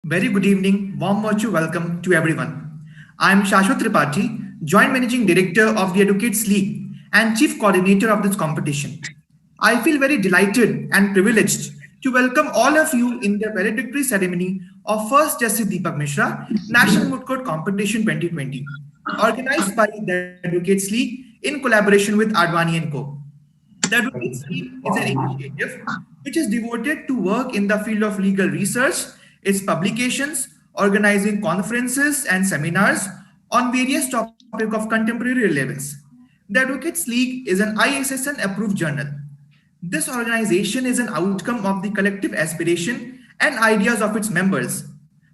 Very good evening, warm virtue welcome to everyone. I am Shashwat Tripathi, Joint Managing Director of the Advocates League and Chief Coordinator of this competition. I feel very delighted and privileged to welcome all of you in the valedictory ceremony of First Justice Deepak Mishra National Moot Court Competition 2020, organized by the Advocates League in collaboration with Advani and Co. The Advocates League is an initiative which is devoted to work in the field of legal research, its publications, organizing conferences and seminars on various topics of contemporary relevance. The Advocates League is an ISSN approved journal. This organization is an outcome of the collective aspiration and ideas of its members.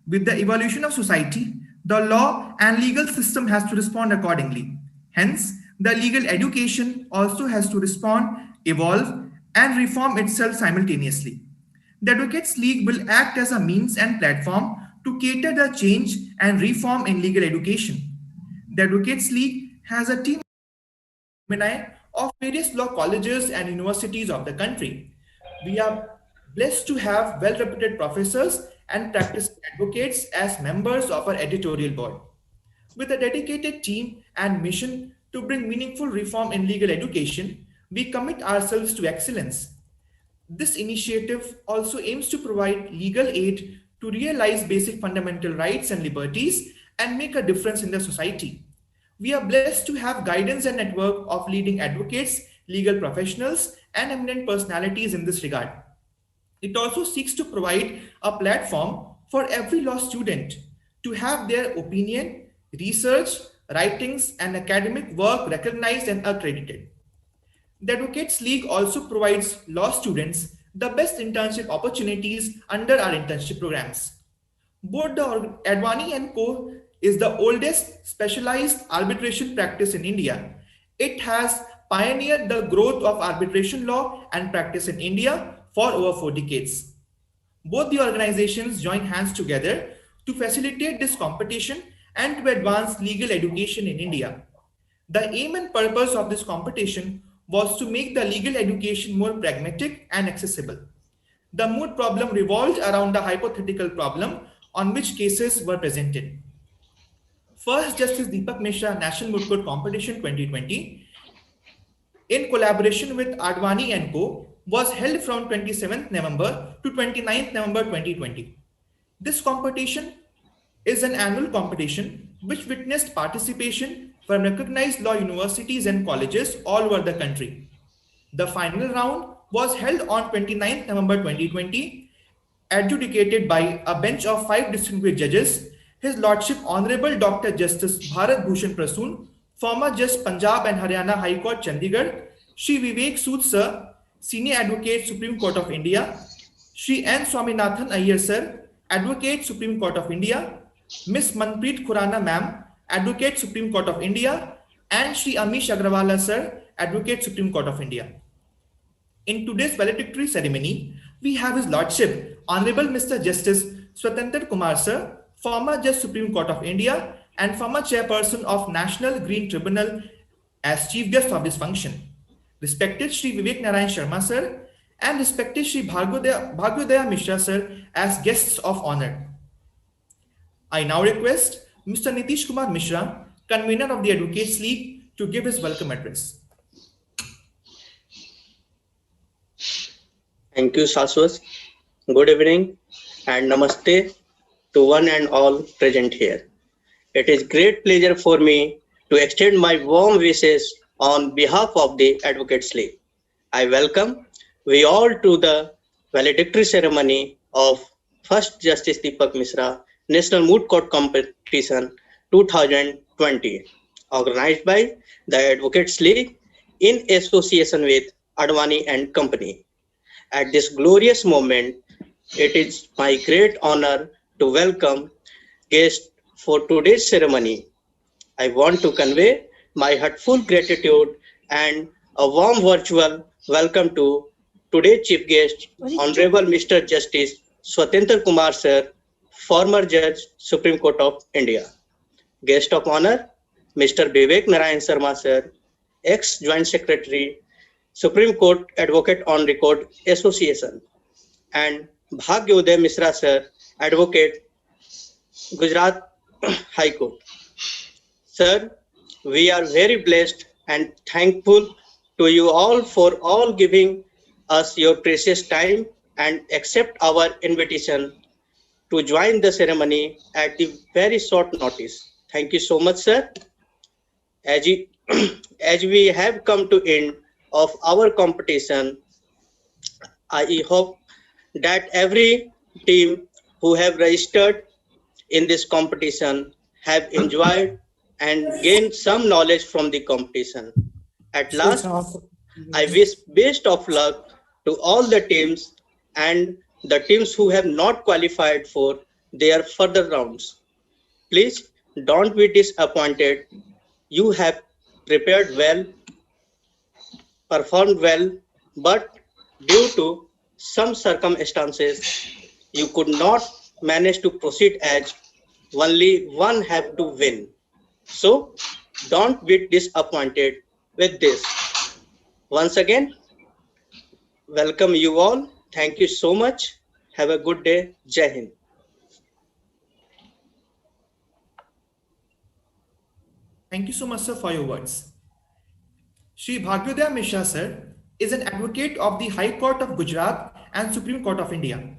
With the evolution of society, the law and legal system has to respond accordingly. Hence, the legal education also has to respond, evolve, and reform itself simultaneously. The Advocates League will act as a means and platform to cater the change and reform in legal education. The Advocates League has a team alumni of various law colleges and universities of the country. We are blessed to have well reputed professors and practicing advocates as members of our editorial board. With a dedicated team and mission to bring meaningful reform in legal education, we commit ourselves to excellence. This initiative also aims to provide legal aid to realize basic fundamental rights and liberties and make a difference in the society. We are blessed to have guidance and network of leading advocates, legal professionals, and eminent personalities in this regard. It also seeks to provide a platform for every law student to have their opinion, research, writings, and academic work recognized and accredited. The Advocates League also provides law students the best internship opportunities under our internship programs. Both the Advani and Co. is the oldest specialized arbitration practice in India. It has pioneered the growth of arbitration law and practice in India for over 4 decades. Both the organizations join hands together to facilitate this competition and to advance legal education in India. The aim and purpose of this competition was to make the legal education more pragmatic and accessible. The moot problem revolved around a hypothetical problem on which cases were presented. First Justice Deepak Mishra National Moot Court Competition 2020, in collaboration with Advani and Co., was held from 27th November to 29th November 2020. This competition is an annual competition which witnessed participation from recognized law universities and colleges all over the country. The final round was held on 29th November 2020, adjudicated by a bench of 5 distinguished judges, His Lordship Honorable Dr. Justice Bharat Bhushan Prasoon, former Judge Punjab and Haryana High Court Chandigarh, Shri Vivek Sood Sir, Senior Advocate Supreme Court of India, Shri N. Swaminathan Iyer Sir, Advocate Supreme Court of India, Miss Manpreet Khurana Ma'am, Advocate Supreme Court of India, and Shri Amish Agrawala Sir, Advocate Supreme Court of India. In today's valedictory ceremony, we have His Lordship Honorable Mr. Justice Swatantra Kumar Sir, former Judge Supreme Court of India and former Chairperson of National Green Tribunal as Chief Guest of this function. Respected Shri Vivek Narayan Sharma Sir and respected Shri Bhagyodaya Mishra Sir as guests of honor. I now request Mr. Nitish Kumar Mishra, convener of the Advocates League, to give his welcome address. Thank you, Shashwat. Good evening and namaste to one and all present here. It is great pleasure for me to extend my warm wishes on behalf of the Advocates League. I welcome we all to the valedictory ceremony of First Justice Deepak Mishra National Moot Court Competition 2020, organized by the Advocates League in association with Advani and Company. At this glorious moment, it is my great honor to welcome guests for today's ceremony. I want to convey my heartfelt gratitude and a warm virtual welcome to today's chief guest, Honorable Mr. Justice Swatantra Kumar Sir, former Judge, Supreme Court of India. Guest of honor, Mr. Vivek Narayan Sharma Sir, ex-Joint Secretary, Supreme Court Advocate on Record Association, and Bhagyodaya Mishra Sir, Advocate, Gujarat High Court. Sir, we are very blessed and thankful to you all for all giving us your precious time and accept our invitation to join the ceremony at the very short notice. Thank you so much, sir. As, you, as we have come to end of our competition, I hope that every team who have registered in this competition have enjoyed and gained some knowledge from the competition. At last, I wish best of luck to all the teams and the teams who have not qualified for their further rounds. Please don't be disappointed. You have prepared well, performed well, but due to some circumstances, you could not manage to proceed as only one have to win. So don't be disappointed with this. Once again, welcome you all. Thank you so much. Have a good day. Jai Hind. Thank you so much, sir, for your words. Shri Bhagyodaya Mishra, sir, is an advocate of the High Court of Gujarat and Supreme Court of India.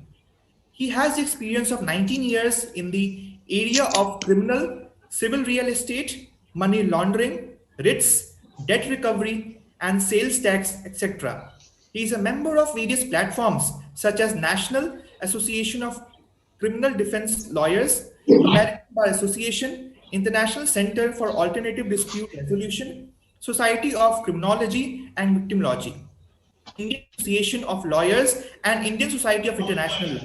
He has the experience of 19 years in the area of criminal, civil real estate, money laundering, writs, debt recovery, and sales tax, etc. He is a member of various platforms such as National Association of Criminal Defense Lawyers, American Bar Association, International Center for Alternative Dispute Resolution, Society of Criminology and Victimology, Indian Association of Lawyers, and Indian Society of International Law.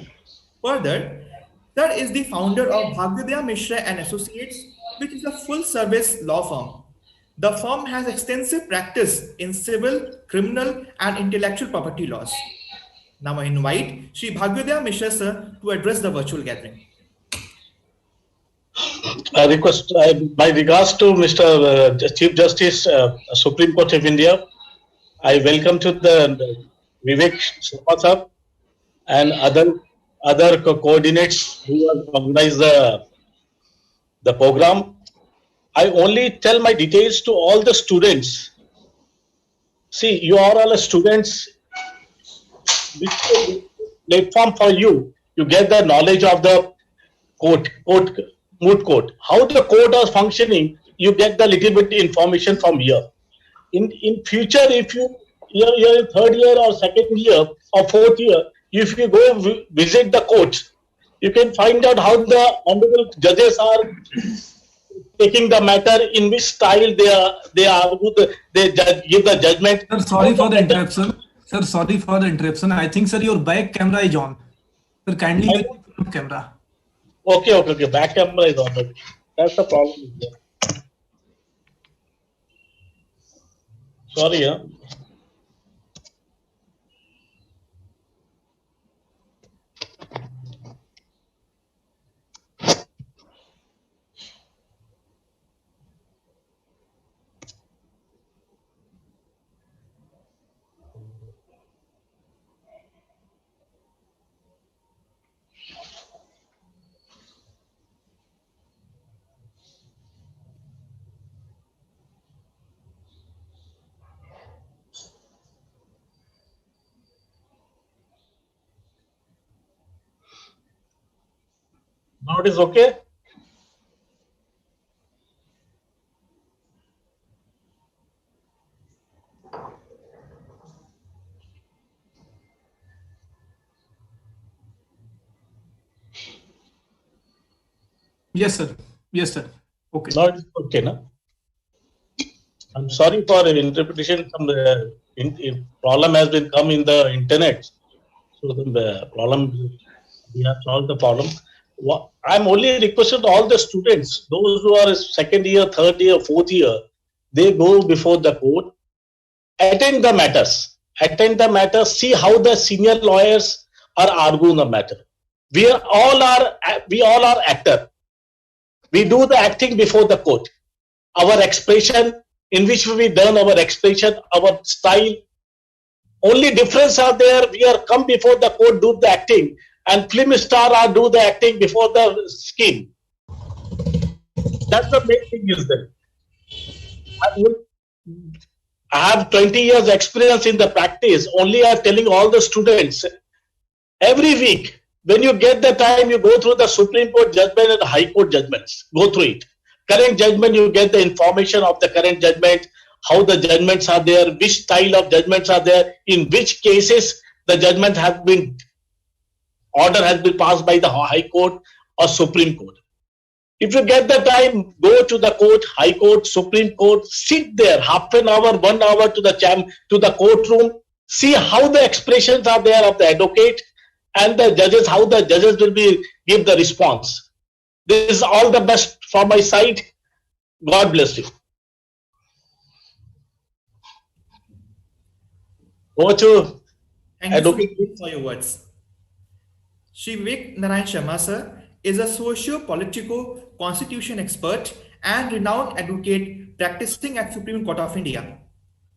Further, Sir is the founder of Bhagyodaya Mishra and Associates, which is a full-service law firm. The firm has extensive practice in civil, criminal, and intellectual property laws. Now I invite Sri Bhagyodaya Mishra sir to address the virtual gathering. I request, my regards to Mr. Chief Justice, Supreme Court of India. I welcome to the Vivek Sharma sir and other coordinates who have organized the program. I only tell my details to all the students. See, you are all students. This is a platform for you. You get the knowledge of the moot court. How the court is functioning, you get the little bit information from here. In future, if you're in third year or second year or fourth year, if you go visit the courts, you can find out how the honorable judges are taking the matter, in which style they give the judgment. Sir, sorry for the interruption. Sir, sorry for the interruption. I think, sir, your back camera is on. Sir, kindly use the front camera. Okay. Back camera is on. That's the problem. Sorry, huh? Now it is okay. Yes, sir. Yes, sir. Okay. Now it is okay, na? I'm sorry for the interpretation. Some problem has been come in the internet. So the problem, we have solved the problem. I'm only requesting all the students, those who are second year, third year, fourth year, they go before the court, attend the matters, see how the senior lawyers are arguing the matter. We all are actor. We do the acting before the court. Our expression, in which we done our expression, our style. Only difference are there. We are come before the court, do the acting, and film star are do the acting before the screen. That's the main thing is that I have 20 years experience in the practice. Only I'm telling all the students every week, when you get the time, you go through the Supreme Court judgment and the High Court judgments. Go through it. Current judgment, you get the information of the current judgment, how the judgments are there, which style of judgments are there, in which cases the judgment has been, order has been passed by the High Court or Supreme Court. If you get the time, go to the court, High Court, Supreme Court, sit there half an hour, 1 hour to the courtroom, see how the expressions are there of the advocate and the judges, how the judges will be give the response. This is all the best from my side. God bless you. Over to Thank you so advocate. much for your words. Shri Vivek Narayan Sharma sir is a socio-political constitution expert and renowned advocate practicing at Supreme Court of India.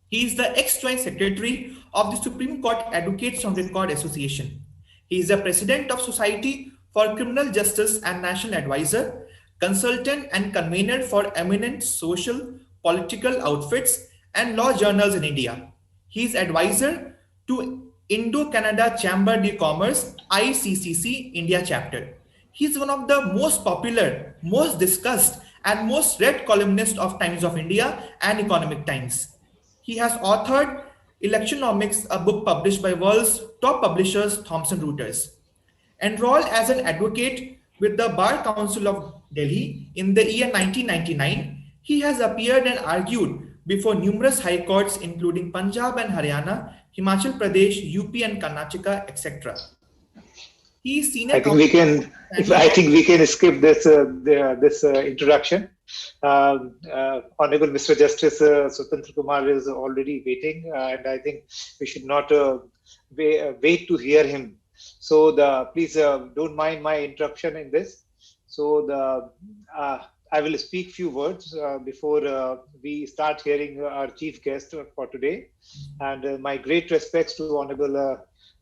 He is the ex-joint secretary of the Supreme Court Advocates on Record Association. He is the president of Society for Criminal Justice and national advisor, consultant and convener for eminent social, political outfits and law journals in India. He is advisor to Indo-Canada Chamber de Commerce ICCC India chapter. He is one of the most popular, most discussed and most read columnists of Times of India and Economic Times. He has authored Electionomics, a book published by world's top publishers Thomson Reuters. Enrolled as an advocate with the Bar Council of Delhi in the year 1999, he has appeared and argued before numerous high courts including Punjab and Haryana, Himachal Pradesh, UP and Karnataka, etc. He is senior. I think we can. I think we can skip this introduction. Honorable Mr. Justice Swatantra Kumar is already waiting, and I think we should not wait to hear him. So please don't mind my interruption in this. So I will speak few words before we start hearing our chief guest for today. And my great respects to Honorable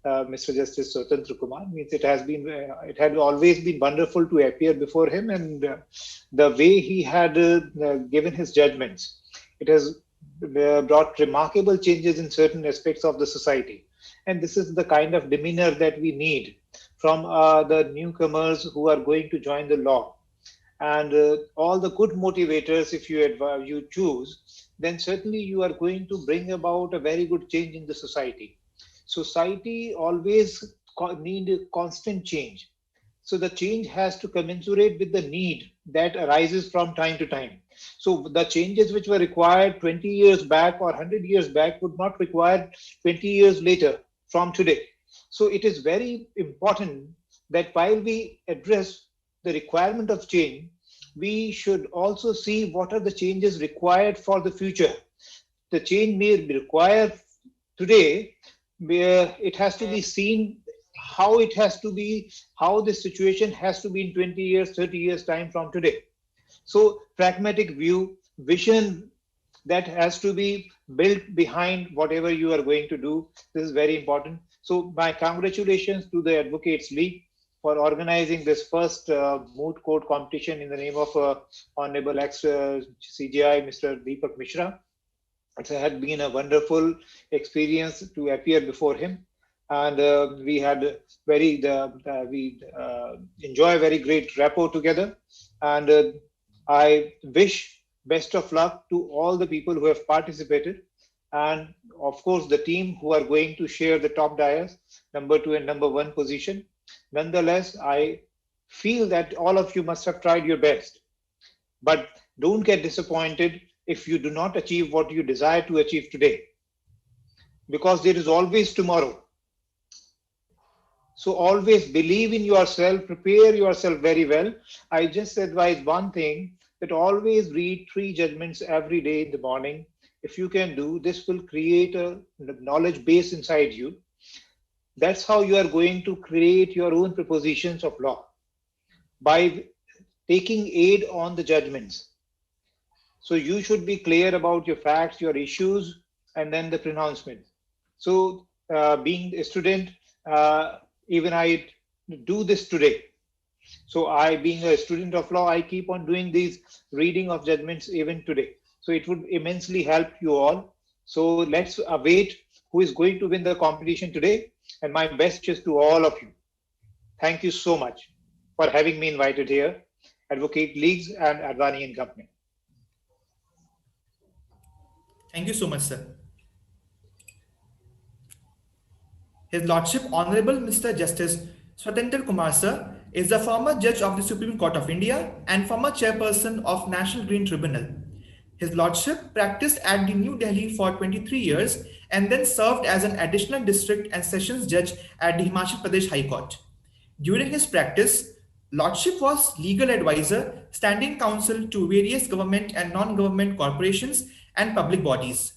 Mr. Justice Swatantra Kumar. Means it had always been wonderful to appear before him, and the way he had given his judgments, it has brought remarkable changes in certain aspects of the society. And this is the kind of demeanor that we need from the newcomers who are going to join the law. And all the good motivators, if you choose, then certainly you are going to bring about a very good change in the society. Society always need constant change. So the change has to commensurate with the need that arises from time to time. So the changes which were required 20 years back or 100 years back would not require 20 years later from today. So it is very important that while we address the requirement of change, we should also see what are the changes required for the future. The change may be required today, where it has to be seen how it has to be, how the situation has to be in 20 years, 30 years time from today. So pragmatic view, vision that has to be built behind whatever you are going to do. This is very important. So my congratulations to the Advocates League for organizing this first moot court competition in the name of Honorable ex-CJI, Mr. Deepak Mishra. It had been a wonderful experience to appear before him, and we had we enjoy very great rapport together. And I wish best of luck to all the people who have participated, and of course the team who are going to share the top dais, number 2 and number 1 position. Nonetheless, I feel that all of you must have tried your best, but don't get disappointed if you do not achieve what you desire to achieve today, because there is always tomorrow. So always believe in yourself, prepare yourself very well. I just advise one thing, that always read 3 judgments every day in the morning. If you can do, this will create a knowledge base inside you. That's how you are going to create your own propositions of law, by taking aid on the judgments. So you should be clear about your facts, your issues, and then the pronouncement. So being a student, even I do this today. So I, being a student of law, I keep on doing these reading of judgments even today. So it would immensely help you all. So let's await who is going to win the competition today. And my best wishes to all of you. Thank you so much for having me invited here, Advocate Leagues and Advani and Company. Thank you so much, sir. His Lordship Honorable Mr. Justice Swatantra Kumar sir is the former judge of the Supreme Court of India and former chairperson of National Green Tribunal. His Lordship practiced at the New Delhi for 23 years and then served as an additional district and sessions judge at the Himachal Pradesh High Court. During his practice, Lordship was legal advisor, standing counsel to various government and non-government corporations and public bodies.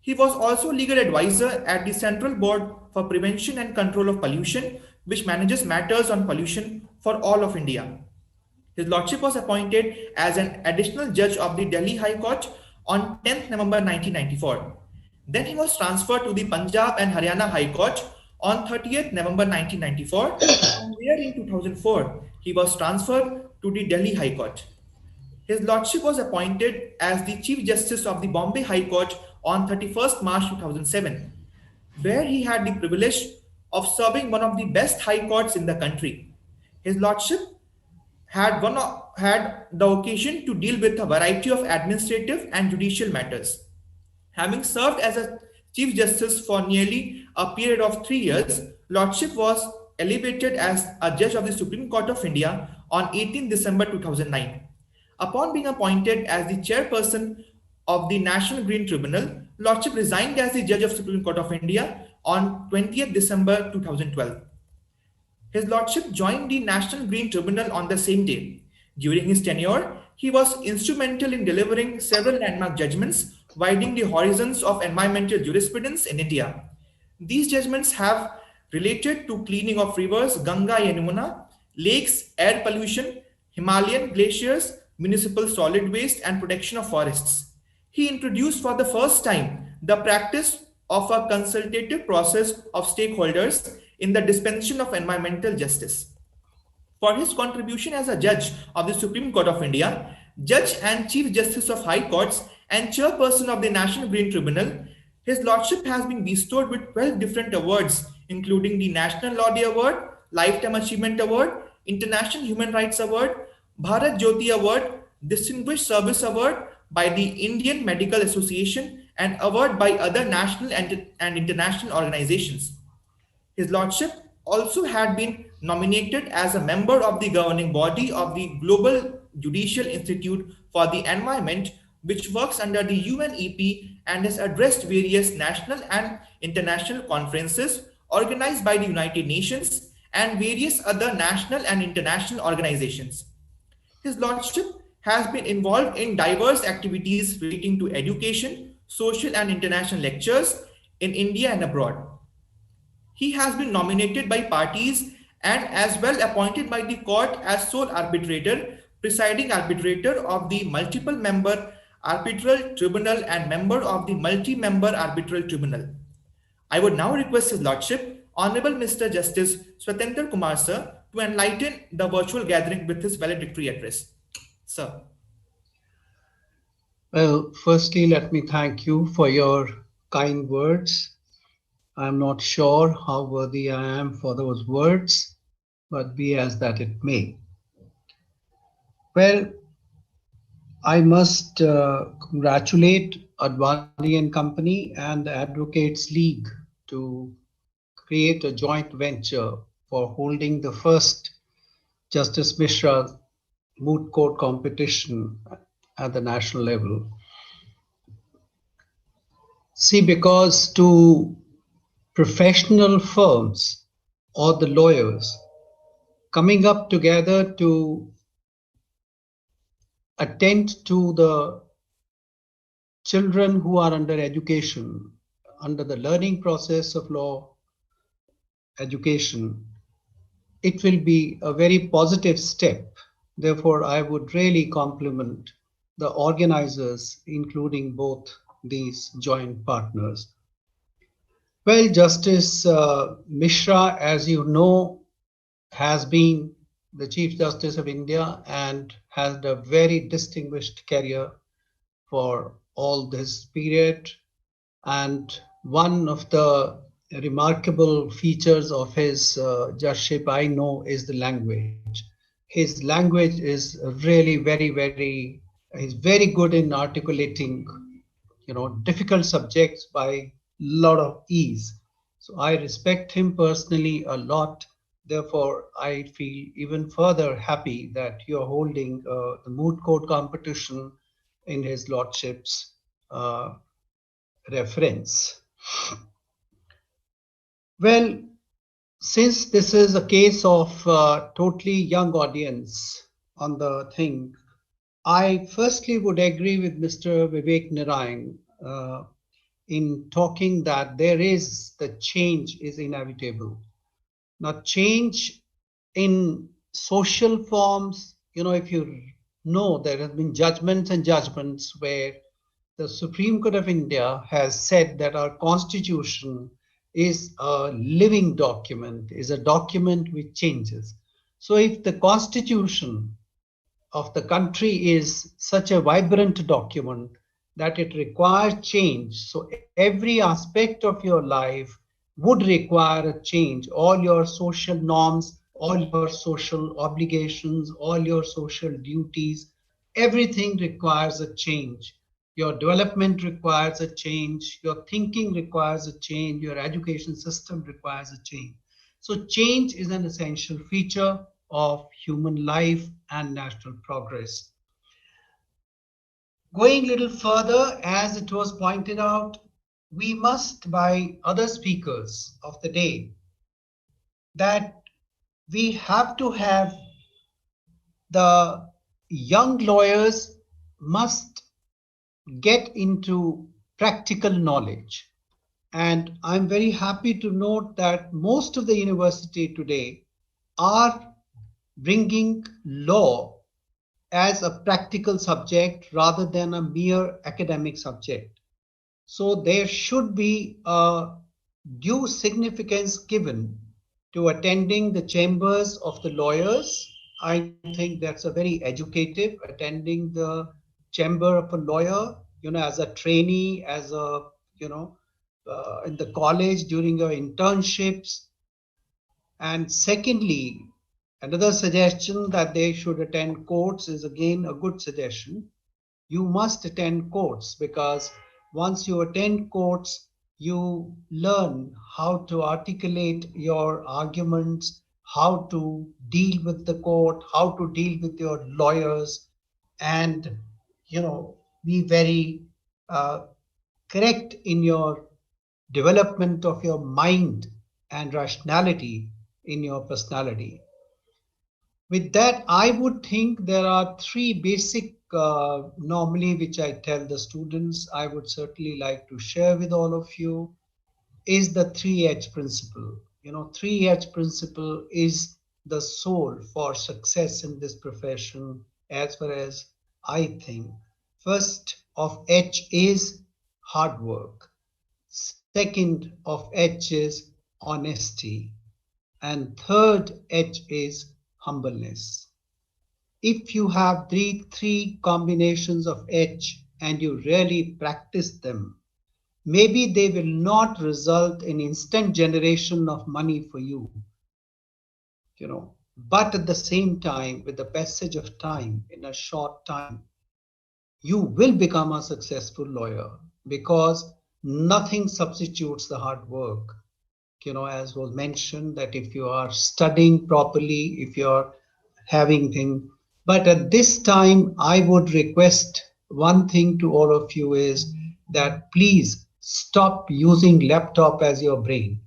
He was also legal advisor at the Central Board for Prevention and Control of Pollution, which manages matters on pollution for all of India. His Lordship was appointed as an additional judge of the Delhi High Court on 10th November 1994. Then he was transferred to the Punjab and Haryana High Court on 30th November 1994, and there in 2004, he was transferred to the Delhi High Court. His Lordship was appointed as the Chief Justice of the Bombay High Court on 31st March 2007, where he had the privilege of serving one of the best high courts in the country. His Lordship had the occasion to deal with a variety of administrative and judicial matters. Having served as a Chief Justice for nearly a period of 3 years, Lordship was elevated as a judge of the Supreme Court of India on 18 December 2009. Upon being appointed as the chairperson of the National Green Tribunal, Lordship resigned as the judge of Supreme Court of India on 20th December 2012. His Lordship joined the National Green Tribunal on the same day. During his tenure, he was instrumental in delivering several landmark judgments, widening the horizons of environmental jurisprudence in India. These judgments have related to cleaning of rivers, Ganga and Yamuna, lakes, air pollution, Himalayan glaciers, municipal solid waste, and protection of forests. He introduced for the first time the practice of a consultative process of stakeholders in the dispensation of environmental justice. For his contribution as a judge of the Supreme Court of India, Judge and Chief Justice of High Courts, and Chairperson of the National Green Tribunal, His Lordship has been bestowed with 12 different awards, including the National Law Day Award, Lifetime Achievement Award, International Human Rights Award, Bharat Jyoti Award, Distinguished Service Award by the Indian Medical Association, and award by other national and international organizations. His Lordship also had been nominated as a member of the governing body of the Global Judicial Institute for the Environment, which works under the UNEP and has addressed various national and international conferences organized by the United Nations and various other national and international organizations. His Lordship has been involved in diverse activities relating to education, social and international lectures in India and abroad. He has been nominated by parties and as well appointed by the court as sole arbitrator, presiding arbitrator of the multiple member arbitral tribunal and member of the multi-member arbitral tribunal. I would now request His Lordship, Honorable Mr. Justice Swatantra Kumar sir, to enlighten the virtual gathering with his valedictory address. Sir. Well, firstly, let me thank you for your kind words. I'm not sure how worthy I am for those words, but be as that it may. Well, I must congratulate Advani and Company and the Advocates League to create a joint venture for holding the first Justice Mishra moot court competition at the national level. See, because to professional firms or the lawyers coming up together to attend to the children who are under education, under the learning process of law education, it will be a very positive step. Therefore, I would really compliment the organizers, including both these joint partners. Well, Justice Mishra, as you know, has been the Chief Justice of India and had a very distinguished career for all this period. And one of the remarkable features of his judgeship, I know, is the language. His language is really he's very good in articulating, difficult subjects by lot of ease. So I respect him personally a lot. Therefore, I feel even further happy that you're holding the moot court competition in his lordship's reference. Well, since this is a case of totally young audience on the thing, I firstly would agree with Mr. Vivek Narayan in talking that the change is inevitable. Now, change in social forms, if you know, there have been judgments and judgments where the Supreme Court of India has said that our constitution is a living document, is a document which changes. So if the constitution of the country is such a vibrant document that it requires change, so every aspect of your life would require a change. All your social norms, all your social obligations, all your social duties, everything requires a change. Your development requires a change. Your thinking requires a change. Your education system requires a change. So change is an essential feature of human life and national progress. Going a little further, as it was pointed out, we must, by other speakers of the day, that we have to have the young lawyers must get into practical knowledge. And I'm very happy to note that most of the university today are bringing law as a practical subject rather than a mere academic subject. So there should be a due significance given to attending the chambers of the lawyers. I think that's a very educative, attending the chamber of a lawyer, as a trainee, as a, in the college during your internships. And secondly, another suggestion that they should attend courts is again a good suggestion. You must attend courts because once you attend courts, you learn how to articulate your arguments, how to deal with the court, how to deal with your lawyers, and be very correct in your development of your mind and rationality in your personality. With that, I would think there are three basic normally which I tell the students I would certainly like to share with all of you is the 3H principle. 3H principle is the soul for success in this profession as far as I think. First of H is hard work. Second of H is honesty. And third H is humbleness. If you have three combinations of H and you really practice them, maybe they will not result in instant generation of money for you, but at the same time, with the passage of time, in a short time, you will become a successful lawyer because nothing substitutes the hard work. As was mentioned, that if you are studying properly, if you're having things, but at this time, I would request one thing to all of you is that please stop using laptop as your brain.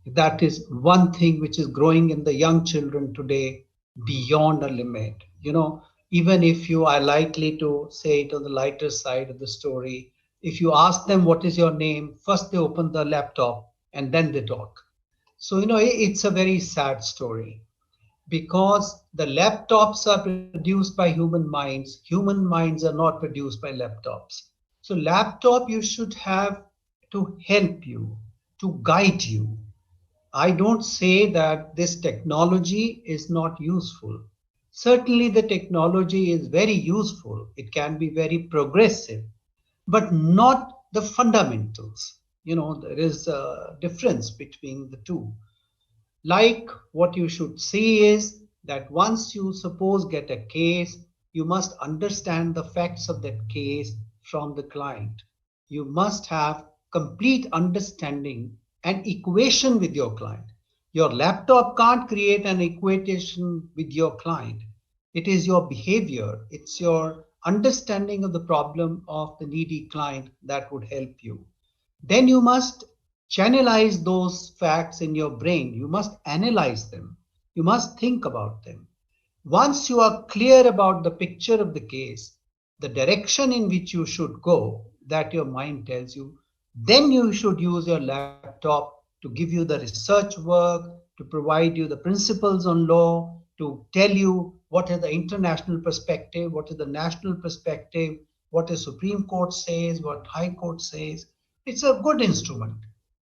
That is one thing which is growing in the young children today beyond a limit. Even if you are likely to say it on the lighter side of the story, if you ask them what is your name, first they open the laptop and then they talk. So, it's a very sad story because the laptops are produced by human minds. Human minds are not produced by laptops. So laptop you should have to help you, to guide you. I don't say that this technology is not useful. Certainly, the technology is very useful. It can be very progressive, but not the fundamentals. There is a difference between the two. Like, what you should see is that once you suppose get a case, you must understand the facts of that case from the client. You must have complete understanding and equation with your client. Your laptop can't create an equation with your client. It is your behavior, it's your understanding of the problem of the needy client that would help you. Then you must channelize those facts in your brain. You must analyze them. You must think about them. Once you are clear about the picture of the case, the direction in which you should go, that your mind tells you, then you should use your laptop to give you the research work, to provide you the principles on law, to tell you what is the international perspective, what is the national perspective, what the Supreme Court says, what High Court says. It's a good instrument,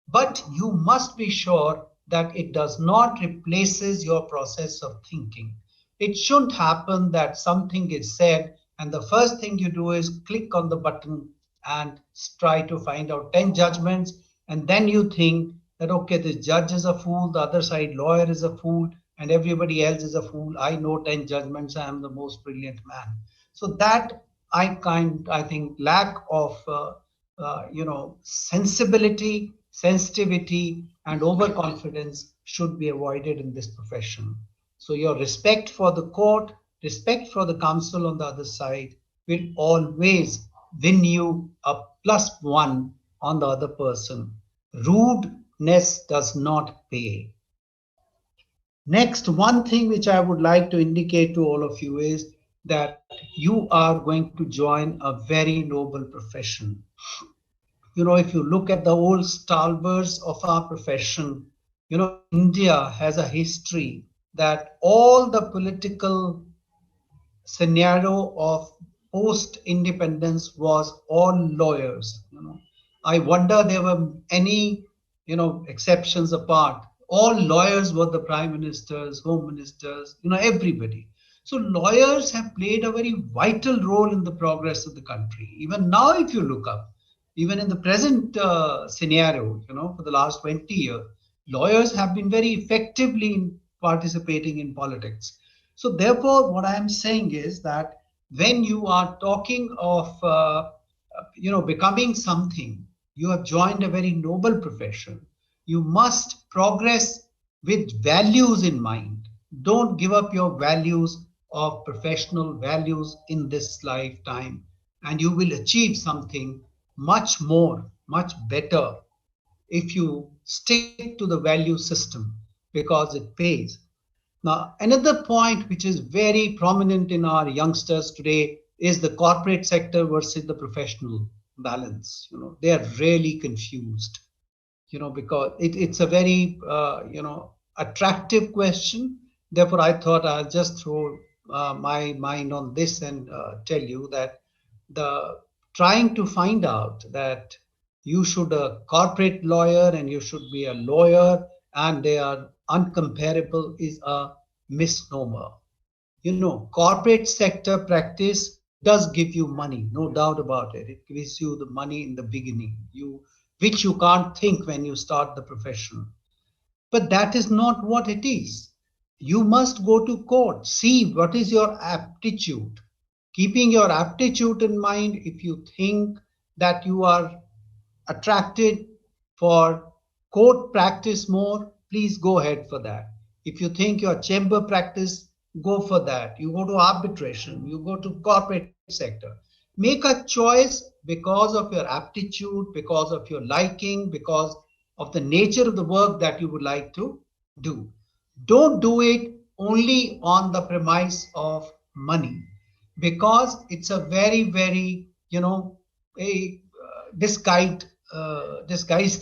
but you must be sure that it does not replaces your process of thinking. It shouldn't happen that something is said and the first thing you do is click on the button and try to find out 10 judgments, and then you think that, okay, the judge is a fool, the other side lawyer is a fool, and everybody else is a fool. I know 10 judgments, I am the most brilliant man. So that I think lack of sensibility, sensitivity, and overconfidence should be avoided in this profession. So your respect for the court, respect for the counsel on the other side will always win you a +1 on the other person. Rudeness does not pay. Next, one thing which I would like to indicate to all of you is that you are going to join a very noble profession. If you look at the old stalwarts of our profession, India has a history that all the political scenario of post-independence was all lawyers. I wonder there were any, exceptions apart. All lawyers were the prime ministers, home ministers, everybody. So lawyers have played a very vital role in the progress of the country. Even now, if you look up, even in the present scenario, for the last 20 years, lawyers have been very effectively participating in politics. So therefore, what I am saying is that when you are talking of, becoming something, you have joined a very noble profession. You must progress with values in mind. Don't give up your values of professional values in this lifetime, and you will achieve something much more, much better if you stick to the value system, because it pays. Now, another point which is very prominent in our youngsters today is the corporate sector versus the professional balance. They are really confused, because it's a very, attractive question. Therefore, I thought I'll just throw my mind on this and tell you that the trying to find out that you should a corporate lawyer and you should be a lawyer and they are uncomparable is a misnomer. Corporate sector practice does give you money, no doubt about it. It gives you the money in the beginning, which you can't think when you start the profession. But that is not what it is. You must go to court, see what is your aptitude. Keeping your aptitude in mind, if you think that you are attracted for court practice more, please go ahead for that. If you think your chamber practice, go for that. You go to arbitration, you go to corporate sector. Make a choice because of your aptitude, because of your liking, because of the nature of the work that you would like to do. Don't do it only on the premise of money, because it's a very, very, a disguised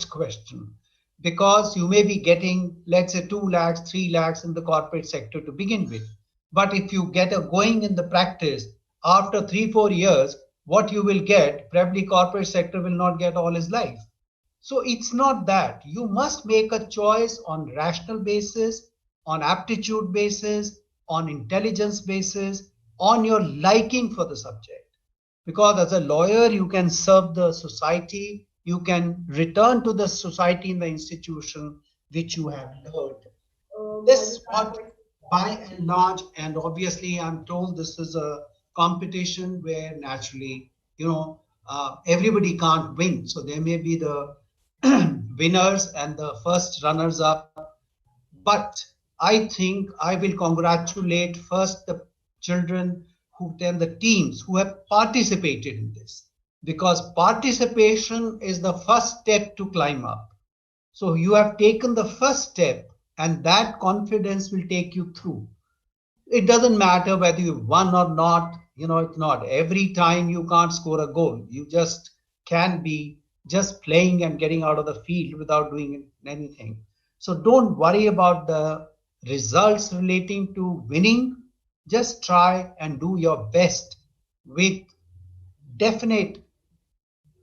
question. Because you may be getting, let's say, 2 lakhs, 3 lakhs in the corporate sector to begin with. But if you get a going in the practice, after 3-4 years, what you will get, probably corporate sector will not get all his life. So it's not that. You must make a choice on rational basis, on aptitude basis, on intelligence basis, on your liking for the subject. Because as a lawyer, you can serve the society, you can return to the society in the institution which you have learned. This what by and large, and obviously I'm told this is a competition where naturally, everybody can't win. So there may be the winners and the first runners up. But I think I will congratulate first the children who and the teams who have participated in this, because participation is the first step to climb up. So you have taken the first step, and that confidence will take you through. It doesn't matter whether you won or not. It's not every time you can't score a goal. You just can be just playing and getting out of the field without doing anything. So don't worry about the results relating to winning. Just try and do your best with definite,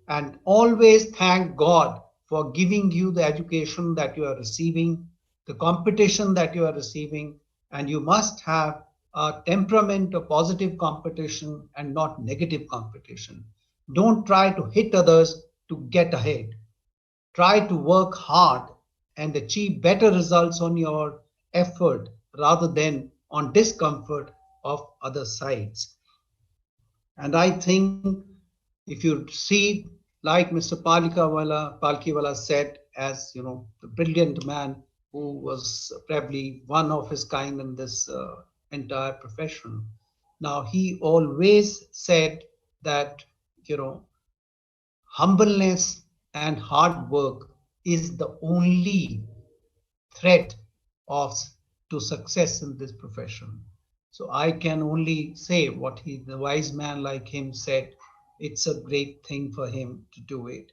and always thank God for giving you the education that you are receiving, the competition that you are receiving, and you must have a temperament of positive competition and not negative competition. Don't try to hit others to get ahead. Try to work hard and achieve better results on your effort rather than on discomfort of other sides. And I think if you see, like Mr. Palkiwala said, as the brilliant man who was probably one of his kind in this entire profession. Now, he always said that, humbleness and hard work is the only threat of to success in this profession. So I can only say what the wise man like him said. It's a great thing for him to do it.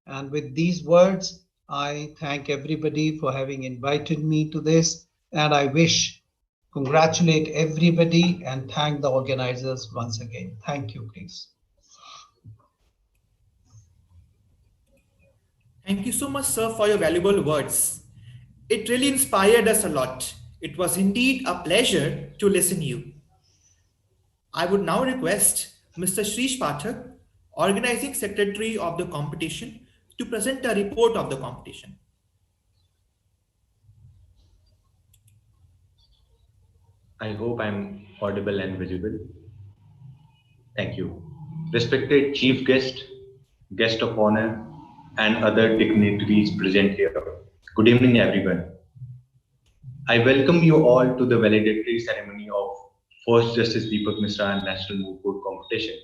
And with these words, I thank everybody for having invited me to this, and I congratulate everybody and thank the organizers once again. Thank you, please. Thank you so much, sir, for your valuable words. It really inspired us a lot. It was indeed a pleasure to listen to you. I would now request Mr. Shrish Pathak, Organizing Secretary of the competition, to present a report of the competition. I hope I'm audible and visible. Thank you. Respected chief guest, guest of honor, and other dignitaries present here. Good evening, everyone. I welcome you all to the valedictory ceremony of First Justice Deepak Misra National Moot Court Competition,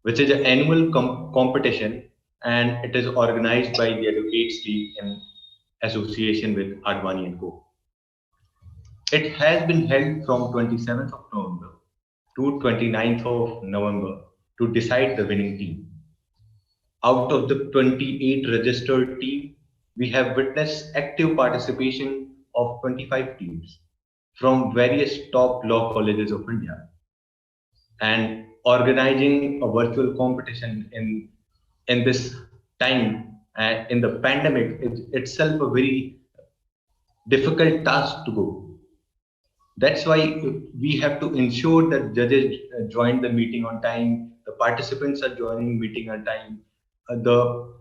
which is an annual competition, and it is organized by the Advocates League in association with Advani & Co. It has been held from 27th of November to 29th of November to decide the winning team. Out of the 28 registered teams, we have witnessed active participation of 25 teams from various top law colleges of India. And organizing a virtual competition in this time, in the pandemic, is itself a very difficult task to go. That's why we have to ensure that judges join the meeting on time, the participants are joining meeting on time, the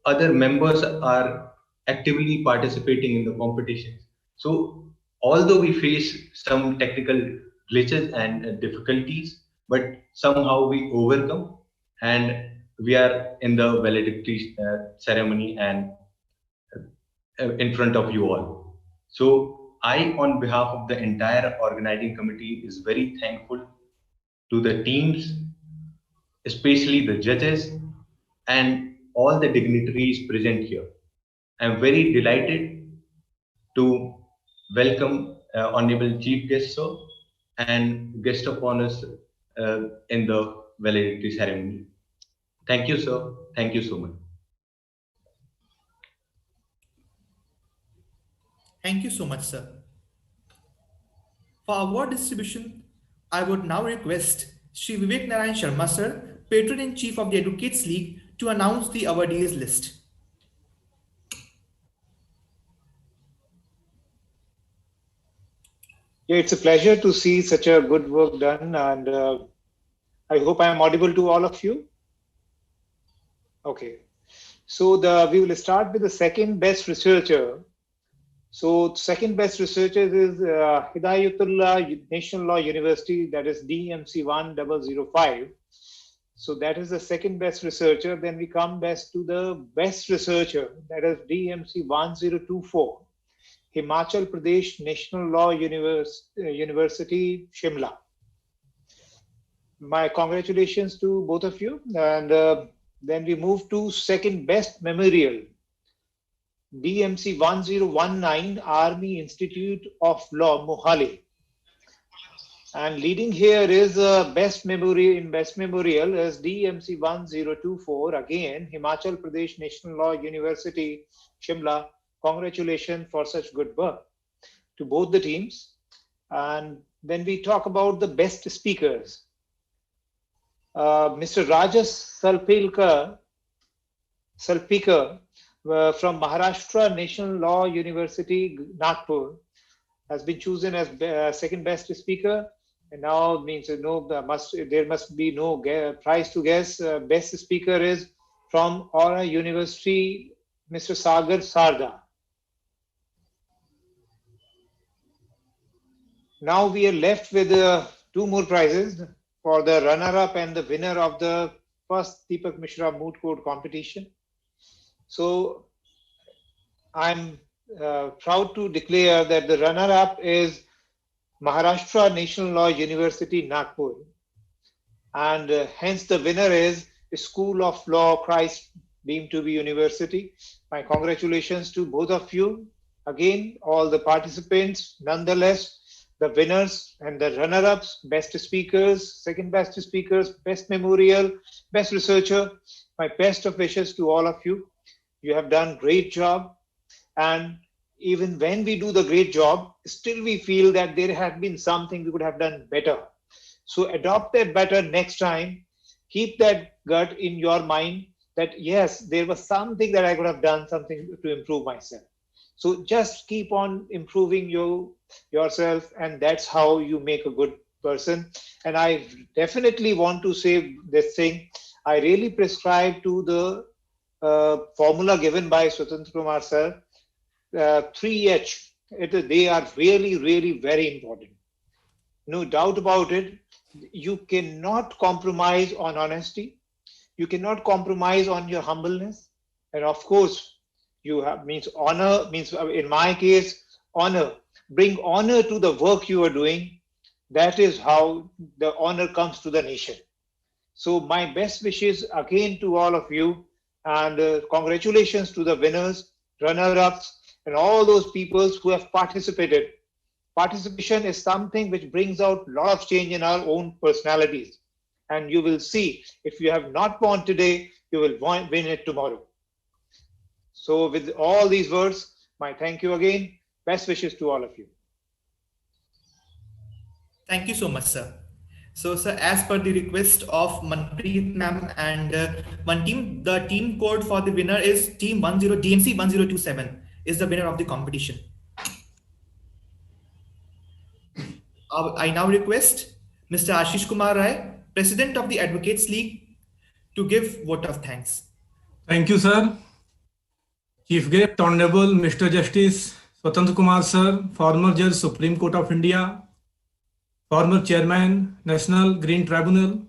other members are actively participating in the competition. So although we face some technical glitches and difficulties, but somehow we overcome, and we are in the valedictory ceremony and in front of you all. So I, on behalf of the entire organizing committee, is very thankful to the teams, especially the judges and all the dignitaries present here. I'm very delighted to welcome Honorable Chief Guest, sir, and guest of honors in the valedictory ceremony. Thank you, sir. Thank you so much. Thank you so much, sir. For award distribution, I would now request Shri Vivek Narayan Sharma, sir, Patron-in-Chief of the Advocates League, to announce the awardees list. Yeah, it's a pleasure to see such a good work done, and I hope I am audible to all of you. Okay, so we will start with the second best researcher. So second best researcher is Hidayatullah National Law University, that is DMC 1005. So that is the second best researcher. Then we come best to the best researcher, that is DMC 1024, Himachal Pradesh National Law University, Shimla. My congratulations to both of you. And then we move to second best memorial, DMC 1019, Army Institute of Law, Mohali. And leading here is best memorial is DMC 1024, again Himachal Pradesh National Law University, Shimla. Congratulations for such good work to both the teams. And then we talk about the best speakers. Mr. Rajas Salpikar from Maharashtra National Law University, Nagpur, has been chosen as second best speaker. And now it means there must be no prize to guess. Best speaker is from Aura University, Mr. Sagar Sarda. Now we are left with two more prizes for the runner-up and the winner of the first Deepak Mishra Moot Court competition. So I'm proud to declare that the runner-up is Maharashtra National Law University, Nagpur. And hence the winner is School of Law, Christ deemed to be University. My congratulations to both of you. Again, all the participants, nonetheless, the winners and the runner-ups, best speakers, second best speakers, best memorial, best researcher. My best of wishes to all of you. You have done great job. And even when we do the great job, still we feel that there had been something we could have done better. So adopt that better next time. Keep that gut in your mind that yes, there was something that I could have done, something to improve myself. So just keep on improving yourself, and that's how you make a good person. And I definitely want to say this thing. I really prescribe to the formula given by Swatantra Kumar sir. 3H, they are really, really very important. No doubt about it. You cannot compromise on honesty. You cannot compromise on your humbleness. And of course, you have honor, in my case, honor. Bring honor to the work you are doing. That is how the honor comes to the nation. So my best wishes again to all of you, and congratulations to the winners, runner-ups, and all those people who have participated. Participation is something which brings out a lot of change in our own personalities. And you will see, if you have not won today, you will win it tomorrow. So with all these words, my thank you again. Best wishes to all of you. Thank you so much, sir. So, sir, as per the request of Manpreet ma'am and one team, the team code for the winner is Team DMC 1027 is the winner of the competition. I now request Mr. Ashish Kumar Rai, President of the Advocates League, to give vote of thanks. Thank you, sir. Chief Guest, Honorable Mr. Justice Swatantra Kumar sir, former Judge, Supreme Court of India, former Chairman, National Green Tribunal,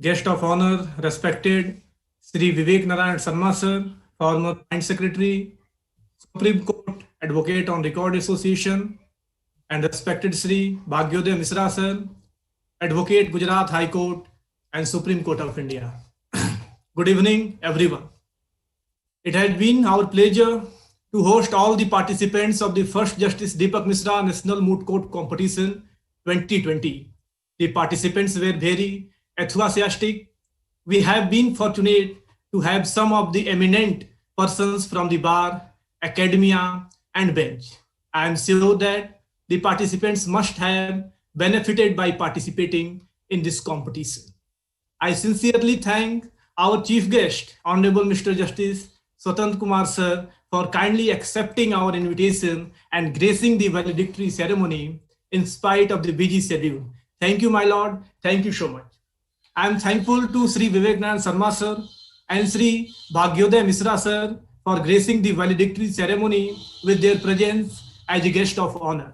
Guest of Honor, respected Sri Vivek Narayan Sharma sir, former Joint Secretary, Supreme Court Advocate on Record Association, and respected Sri Bhagyodaya Misra sir, Advocate, Gujarat High Court and Supreme Court of India. Good evening, everyone. It has been our pleasure to host all the participants of the first Justice Deepak Mishra National Moot Court Competition 2020. The participants were very enthusiastic. We have been fortunate to have some of the eminent persons from the bar, academia, and bench. I am sure that the participants must have benefited by participating in this competition. I sincerely thank our chief guest, Honorable Mr. Justice Swatantra Kumar sir for kindly accepting our invitation and gracing the valedictory ceremony in spite of the busy schedule. Thank you, my lord. Thank you so much. I am thankful to Sri Vivekanand Sarma sir and Sri Bhagyodaya Misra sir for gracing the valedictory ceremony with their presence as a guest of honor.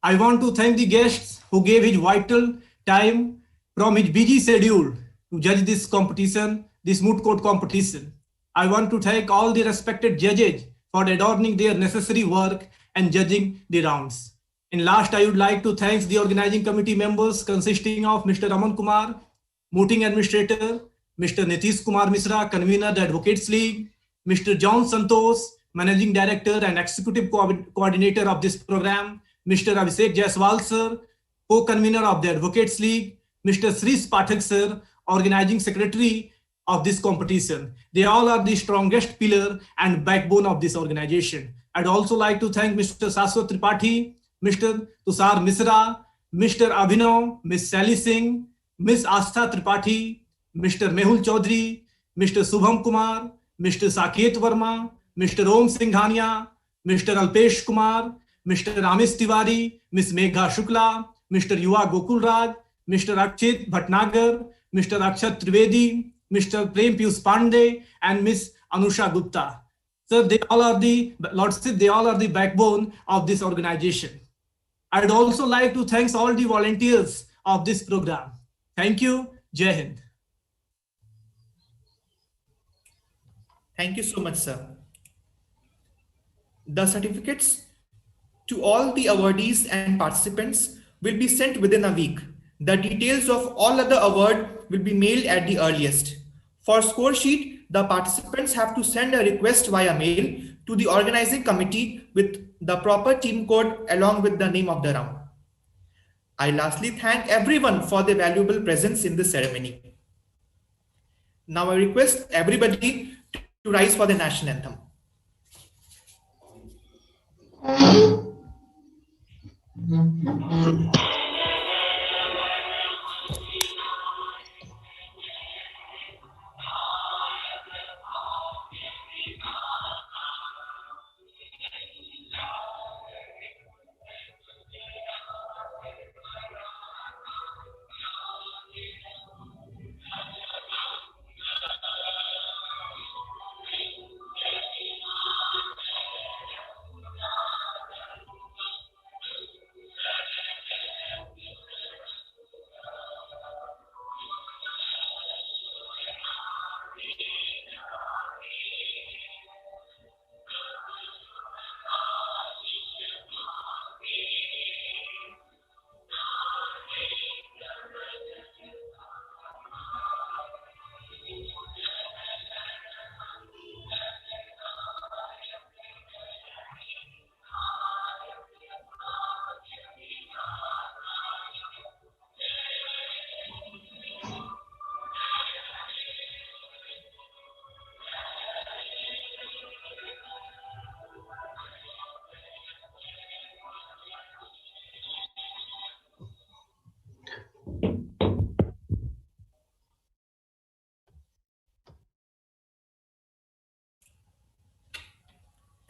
I want to thank the guests who gave his vital time from his busy schedule to judge this competition, this moot court competition. I want to thank all the respected judges for adorning their necessary work and judging the rounds. In last, I would like to thank the organizing committee members consisting of Mr. Raman Kumar, mooting administrator, Mr. Nitish Kumar Misra, convener, the Advocates League, Mr. John Santosh, managing director and executive coordinator of this program, Mr. Abhishek Jaiswal sir, co-convener of the Advocates League, Mr. Srish Pathak sir, organizing secretary of this competition. They all are the strongest pillar and backbone of this organization. I'd also like to thank Mr. Shashwat Tripathi, Mr. Tushar Misra, Mr. Abhinav, Ms. Sally Singh, Ms. Astha Tripathi, Mr. Mehul Chaudhary, Mr. Subham Kumar, Mr. Saket Verma, Mr. Om Singhania, Mr. Alpesh Kumar, Mr. Ramesh Tiwari, Ms. Megha Shukla, Mr. Yuva Gokul Raj, Mr. Akshit Bhatnagar, Mr. Akshat Trivedi, Mr. Prem Piyush Pandey, and Ms. Anusha Gupta. So they all are the backbone of this organization. I'd also like to thank all the volunteers of this program. Thank you. Jai Hind. Thank you so much, sir. The certificates to all the awardees and participants will be sent within a week. The details of all other award will be mailed at the earliest. For score sheet, the participants have to send a request via mail to the organizing committee with the proper team code along with the name of the round. I lastly thank everyone for their valuable presence in this ceremony. Now I request everybody to rise for the national anthem.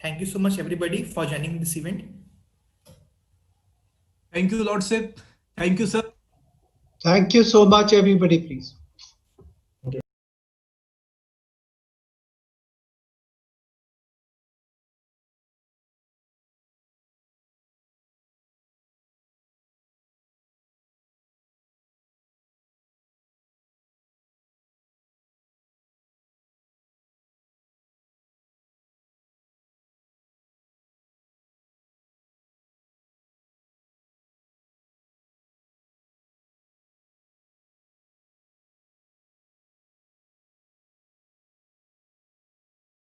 Thank you so much, everybody, for joining this event. Thank you, Lordship. Thank you, sir. Thank you so much, everybody, please.